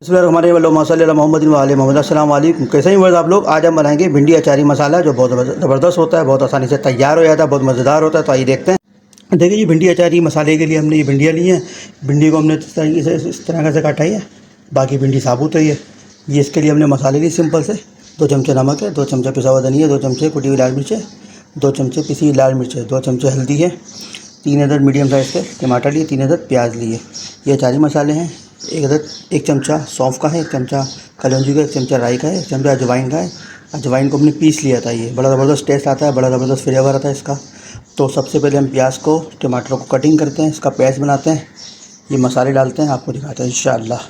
हमारे मोहम्मद मोहम्मद अस्सलाम वालेकुम। कैसे ही आप लोग, आज हम बनाएंगे भिंडी अचारी मसाला जो बहुत ज़बरदस्त होता है, बहुत आसानी से तैयार हो जाता है, बहुत मज़ेदार होता है। तो आइए देखते हैं। देखिए जी, भिंडी अचारी मसाले के लिए हमने ये भिंडियाँ ली हैं। भिंडी को हमने इस तरह से काटा है, बाकी भिंडी साबुत है। ये इसके लिए हमने मसाले लिए सिंपल से 2 चमचे नमक है, 2 चमचा पिसा हुआ धनिया, 2 चमचे कुटी हुई लाल मिर्च है, 2 चमचे पिसी लाल मिर्च है, 2 चमचे हल्दी है, 3 अदद मीडियम साइज़ के टमाटर लिए, 3 अदद प्याज लिए। ये अचारी मसाले हैं। 1 चमचा सौंफ का है, 1 चमचा कलौंजी का, 1 चमचा राई का है, 1 चमचा अजवाइन का है। अजवाइन को हमने पीस लिया था। ये बड़ा ज़बरदस्त टेस्ट आता है, बड़ा ज़बरदस्त फ्लेवर आता है इसका। तो सबसे पहले हम प्याज को, टमाटर को कटिंग करते हैं, इसका पेस्ट बनाते हैं, ये मसाले डालते हैं, आपको दिखाते हैं इंशाअल्लाह।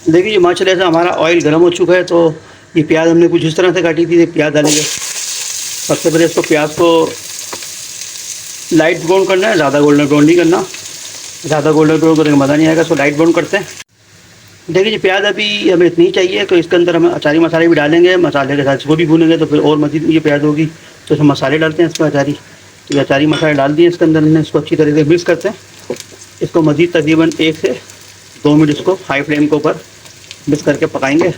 देखिए ये माशाल्लाह से हमारा ऑयल गर्म हो चुका है। तो ये प्याज हमने कुछ इस तरह से काटी थी। प्याज डालेंगे। सबसे पहले इसको प्याज को लाइट ब्राउन करना है, ज़्यादा गोल्डन ब्राउन नहीं करना। ज़्यादा गोल्डन ब्राउन करेंगे मज़ा नहीं आएगा, इसको लाइट ब्राउन करते हैं। देखिए जी, प्याज अभी हमें इतनी चाहिए। तो इसके अंदर हम अचारी मसाले भी डालेंगे, मसाले के साथ इसको भी भूनेंगे तो फिर और मज़ीद ये प्याज होगी। तो इसमें मसाले डालते हैं इसमें अचारी। तो ये अचारी मसाले डाल दिए इसके अंदर हमने। इसको अच्छी तरीके से मिक्स करते हैं। इसको मज़ीद तकरीबन 1 से 2 मिनट इसको हाई फ्लेम के ऊपर मिक्स करके पकाएंगे,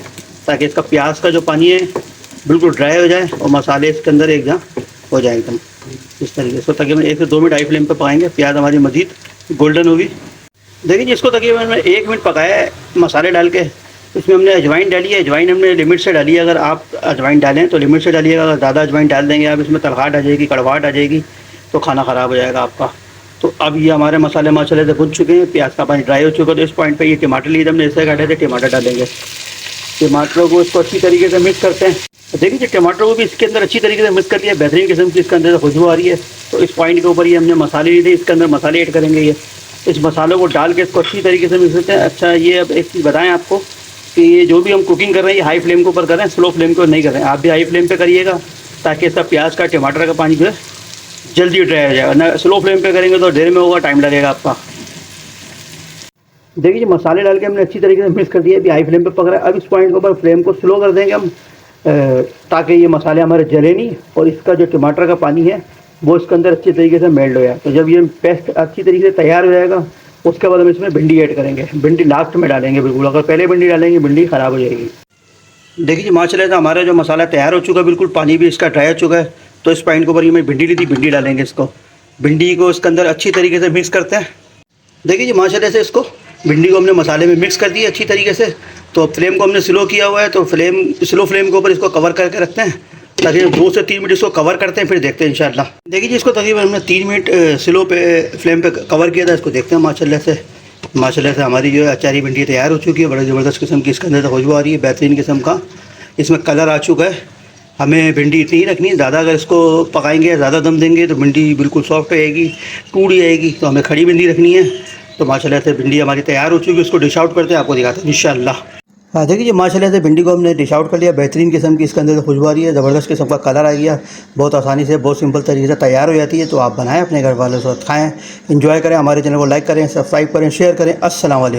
ताकि इसका प्याज का जो पानी है बिल्कुल ड्राई हो जाए और मसाले इसके अंदर एक जगह हो जाए एकदम इस तरीके से। तकरीबन 1 से 2 मिनट हाई फ्लेम पर पकाएंगे। प्याज हमारी मज़ीद गोल्डन होगी। देखिए जी, इसको तकरीबन मैंने 1 मिनट पकाया है मसाले डाल के। इसमें हमने अजवाइन डाली है। अजवाइन हमने लिमिट से डाली है। अगर आप अजवाइन डालें तो लिमिट से डालिएगा। अगर ज़्यादा अजवाइन डाल देंगे आप, इसमें तलखाट आ जाएगी, कड़वाहट आ जाएगी, तो खाना ख़राब हो जाएगा आपका। तो अब ये हमारे मसाले माशाल्लाह से भुन चुके हैं, प्याज का पानी ड्राई हो चुका है। तो इस पॉइंट पे ये टमाटर लिए हमने ऐसे काटे थे, टमाटर डालेंगे। टमाटरों को इसको अच्छी तरीके से मिक्स करते हैं। देखिए जी, टमाटरों को भी इसके अंदर अच्छी तरीके से मिक्स कर दिया। बेहतरीन किस्म की इसके अंदर से खुशबू आ रही है। तो इस पॉइंट के ऊपर ये हमने मसाले लिए थे, इसके अंदर मसाले ऐड करेंगे। ये इस मसालों को डाल के इसको अच्छी तरीके से मिक्स करते हैं। अच्छा, ये अब एक चीज़ बताएं आपको कि ये जो भी हम कुकिंग कर रहे हैं ये हाई फ्लेम के ऊपर कर रहे हैं, स्लो फ्लेम को नहीं कर रहे हैं। आप भी हाई फ्लेम पे करिएगा, ताकि इसका प्याज का, टमाटर का पानी जो है जल्दी ड्राई हो जाएगा। ना स्लो फ्लेम पे करेंगे तो देर में होगा, टाइम लगेगा आपका। देखिए जी, मसाले डाल के हमने अच्छी तरीके से मिक्स कर दिया। अभी हाई फ्लेम पे पक रहा है। अब इस पॉइंट के ऊपर फ्लेम को स्लो कर देंगे हम, ताकि ये मसाले हमारे जले नहीं और इसका जो टमाटर का पानी है वो इसके अंदर अच्छी तरीके से मेल्ट हो जाए। तो जब ये पेस्ट अच्छी तरीके से तैयार हो जाएगा, उसके बाद हम इसमें भिंडी ऐड करेंगे। भिंडी लास्ट में डालेंगे बिल्कुल। अगर पहले भिंडी डालेंगे भिंडी ख़राब हो जाएगी। देखिए जी, माशाल्लाह से हमारा जो मसाला तैयार हो चुका है, बिल्कुल पानी भी इसका ड्राई हो चुका है। तो इस पॉइंट के ऊपर ये मैं भिंडी ली थी, भिंडी डालेंगे इसको। भिंडी को इसके अंदर अच्छी तरीके से मिक्स करते हैं। देखिए जी, माशाल्लाह से इसको भिंडी को हमने मसाले में मिक्स कर दिया अच्छी तरीके से। तो फ्लेम को हमने स्लो किया हुआ है। तो स्लो फ्लेम के ऊपर इसको कवर करके रखते हैं, ताकि 2 से 3 मिनट इसको कवर करते हैं, फिर देखते हैं इंशाल्लाह। देखिए जी, इसको तकरीबन हमने 3 मिनट स्लो पे फ्लेम पे कवर किया था। इसको देखते हैं। माशाल्लाह से हमारी जो है अचारी भिंडी तैयार हो चुकी है। बड़ी ज़बरदस्त किस्म की इसके अंदर से खुशबू आ रही है, बेहतरीन किस्म का इसमें कलर आ चुका है। हमें भिंडी इतनी ही रखनी है। ज़्यादा अगर इसको पकाएंगे, ज़्यादा दम देंगे तो भिंडी बिल्कुल सॉफ्ट रहेगी, टूट जाएगी। तो हमें खड़ी भिंडी रखनी है। तो माशाल्लाह से भिंडी हमारी तैयार हो चुकी है। उसको डिश आउट करते हैं, आपको दिखाते हैं इंशाअल्लाह। हाँ देखिए, माशाल्लाह से भिंडी को हमने डिश आउट कर लिया। बेहतरीन किस्म की इसके अंदर से खुशबू आ रही है, ज़बरदस्त किस्म का कलर आ गया। बहुत आसानी से, बहुत सिंपल तरीके से तैयार हो जाती है। तो आप बनाएं, अपने घर वालों के साथ खाएँ, इंजॉय करें। हमारे चैनल को लाइक करें, सब्सक्राइब करें, शेयर करें। अस्सलाम वालेकुम।